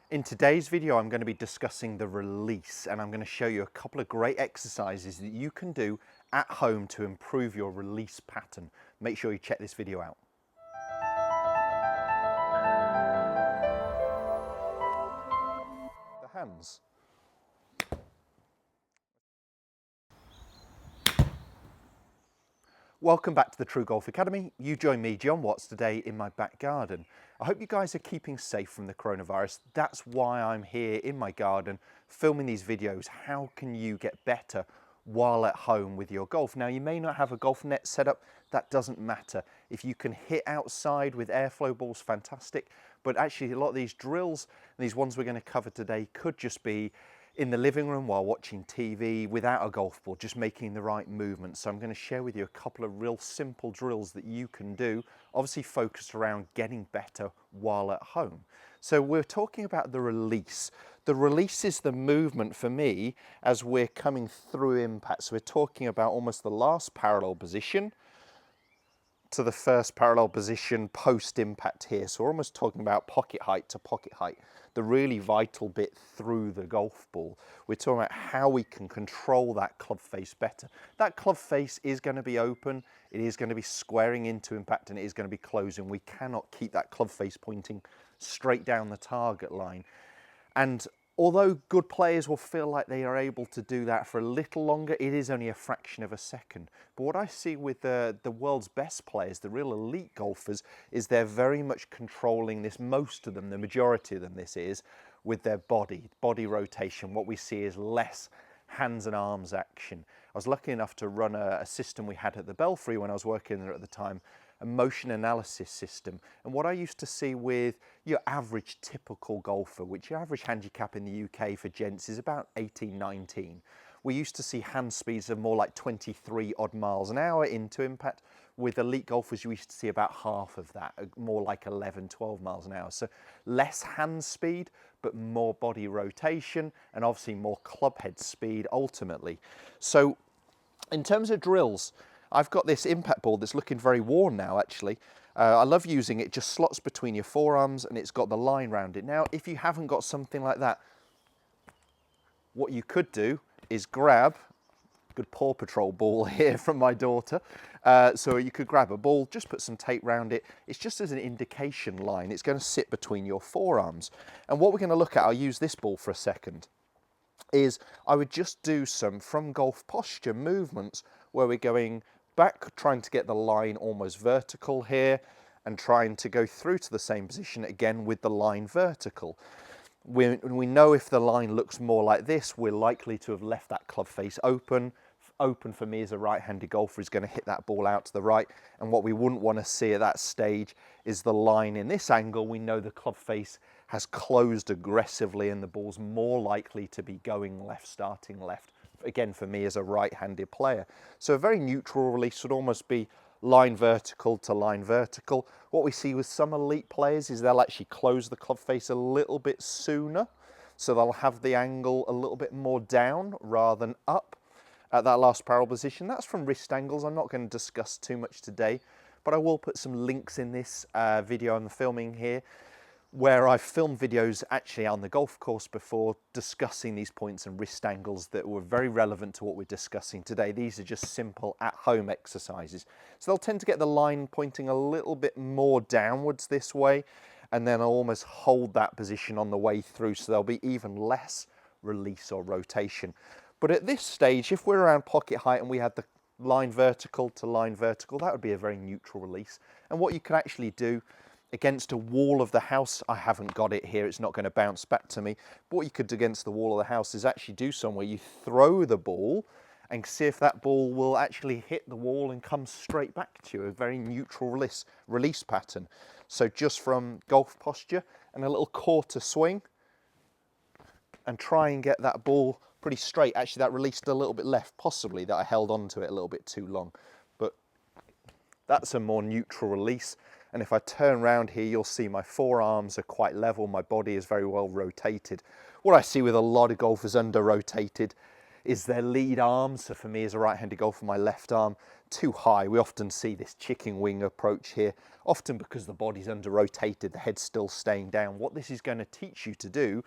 In today's video, I'm going to be discussing the release, and I'm going to show you a couple of great exercises that you can do at home to improve your release pattern. Make sure you check this video out. The hands. Welcome back to the TruGolf Academy. You join me, Jon Watts, today in my back garden. I hope you guys are keeping safe from the coronavirus. That's why I'm here in my garden filming these videos. How can you get better while at home with your golf? Now, you may not have a golf net set up. That doesn't matter. If you can hit outside with airflow balls, fantastic. But actually, a lot of these drills, these ones we're going to cover today, could just be in the living room while watching TV without a golf ball, just making the right movements. So I'm going to share with you a couple of real simple drills that you can do, obviously focused around getting better while at home. So we're talking about the release. The release is the movement for me as we're coming through impact. So we're talking about almost the last parallel position to the first parallel position post impact here. So we're almost talking about pocket height to pocket height, the really vital bit through the golf ball. We're talking about how we can control that club face better. That club face is going to be open, it is going to be squaring into impact, and it is going to be closing. We cannot keep that club face pointing straight down the target line. And although good players will feel like they are able to do that for a little longer, it is only a fraction of a second. But what I see with the world's best players, the real elite golfers, is they're very much controlling this, most of them, the majority of them this is, with their body rotation. What we see is less hands and arms action. I was lucky enough to run a system we had at the Belfry when I was working there at the time, a motion analysis system. And what I used to see with your average typical golfer, which your average handicap in the UK for gents is about 18, 19. We used to see hand speeds of more like 23 odd miles an hour into impact. With elite golfers, you used to see about half of that, more like 11, 12 miles an hour. So less hand speed, but more body rotation, and obviously more club head speed ultimately. So in terms of drills, I've got this impact ball that's looking very worn now, actually. I love using it, just slots between your forearms and it's got the line around it. Now, if you haven't got something like that, what you could do is grab, good Paw Patrol ball here from my daughter. So you could grab a ball, just put some tape around it. It's just as an indication line. It's going to sit between your forearms. And what we're going to look at, I'll use this ball for a second, is I would just do some from golf posture movements where we're going back, trying to get the line almost vertical here and trying to go through to the same position again with the line vertical. We know if the line looks more like this, we're likely to have left that club face open. Open for me as a right-handed golfer is going to hit that ball out to the right, and what we wouldn't want to see at that stage is the line in this angle. We know the club face has closed aggressively and the ball's more likely to be going left, starting left, again for me as a right-handed player. So a very neutral release would almost be line vertical to line vertical. What we see with some elite players is they'll actually close the club face a little bit sooner, so they'll have the angle a little bit more down rather than up at that last parallel position. That's from wrist angles. I'm not going to discuss too much today, but I will put some links in this video I'm filming here where I've filmed videos actually on the golf course before discussing these points and wrist angles that were very relevant to what we're discussing today. These are just simple at-home exercises. So they'll tend to get the line pointing a little bit more downwards this way, and then I'll almost hold that position on the way through, so there'll be even less release or rotation. But at this stage, if we're around pocket height and we had the line vertical to line vertical, that would be a very neutral release. And what you can actually do against a wall of the house, I haven't got it here, it's not going to bounce back to me, but what you could do against the wall of the house is actually do somewhere you throw the ball and see if that ball will actually hit the wall and come straight back to you, a very neutral release pattern. So just from golf posture and a little quarter swing and try and get that ball pretty straight. Actually, that released a little bit left, possibly that I held on to it a little bit too long, but that's a more neutral release. And if I turn around here, you'll see my forearms are quite level, my body is very well rotated. What I see with a lot of golfers under rotated is their lead arm. So for me as a right-handed golfer, my left arm too high. We often see this chicken wing approach here, often because the body's under rotated, the head's still staying down. What this is going to teach you to do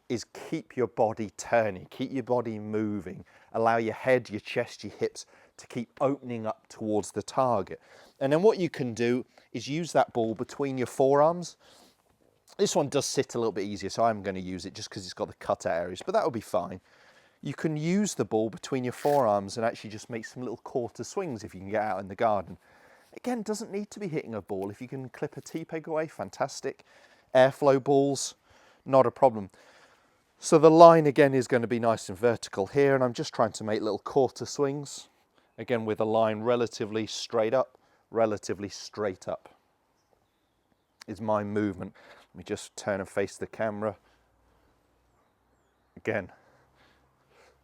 is keep your body turning, keep your body moving, allow your head, your chest, your hips to keep opening up towards the target. And then what you can do is use that ball between your forearms. This one does sit a little bit easier, so I'm going to use it just because it's got the cutout areas, but that'll be fine. You can use the ball between your forearms and actually just make some little quarter swings if you can get out in the garden. Again, doesn't need to be hitting a ball. If you can clip a tee peg away, fantastic. Airflow balls, not a problem. So the line again is going to be nice and vertical here, and I'm just trying to make little quarter swings. Again, with a line relatively straight up, relatively straight up is my movement. Let me just turn and face the camera. Again,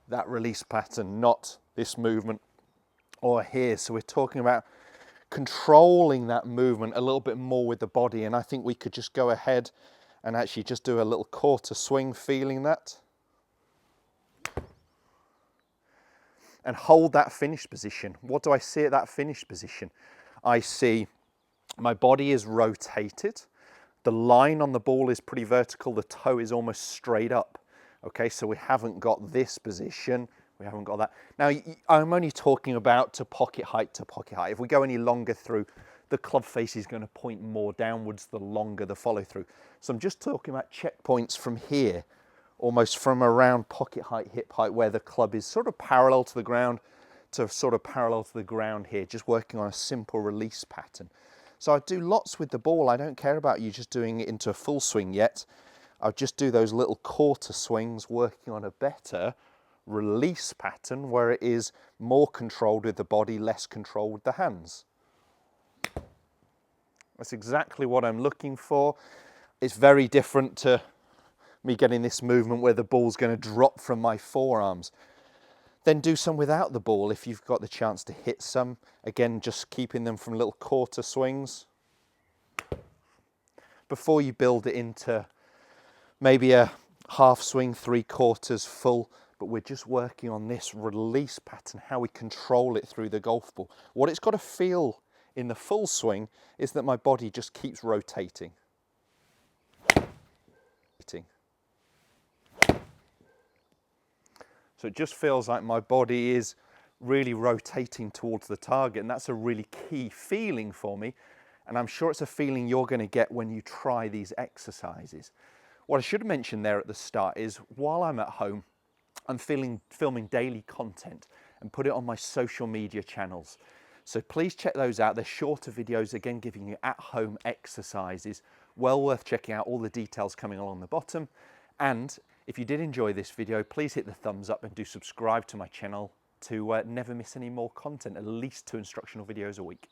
that release pattern, not this movement or here. So we're talking about controlling that movement a little bit more with the body, and I think we could just go ahead and actually just do a little quarter swing, feeling that. And hold that finished position. What do I see at that finished position? I see my body is rotated. The line on the ball is pretty vertical. The toe is almost straight up. Okay, so we haven't got this position. We haven't got that. Now, I'm only talking about to pocket height to pocket height. If we go any longer through, the club face is going to point more downwards the longer the follow through. So I'm just talking about checkpoints from here, almost from around pocket height, hip height, where the club is sort of parallel to the ground to sort of parallel to the ground here, just working on a simple release pattern. So I do lots with the ball. I don't care about you just doing it into a full swing yet. I'll just do those little quarter swings, working on a better release pattern where it is more controlled with the body, less controlled with the hands. That's exactly what I'm looking for. It's very different to me getting this movement where the ball's going to drop from my forearms. Then do some without the ball if you've got the chance to hit some. Again, just keeping them from little quarter swings. Before you build it into maybe a half swing, 3/4, full, but we're just working on this release pattern, how we control it through the golf ball. What it's got to feel in the full swing is that my body just keeps rotating. So it just feels like my body is really rotating towards the target, and that's a really key feeling for me. And I'm sure it's a feeling you're going to get when you try these exercises. What I should have mentioned there at the start is while I'm at home, I'm filming daily content and put it on my social media channels. So please check those out. They're shorter videos, again, giving you at-home exercises. Well worth checking out, all the details coming along the bottom. And if you did enjoy this video, please hit the thumbs up and do subscribe to my channel to never miss any more content, at least 2 instructional videos a week.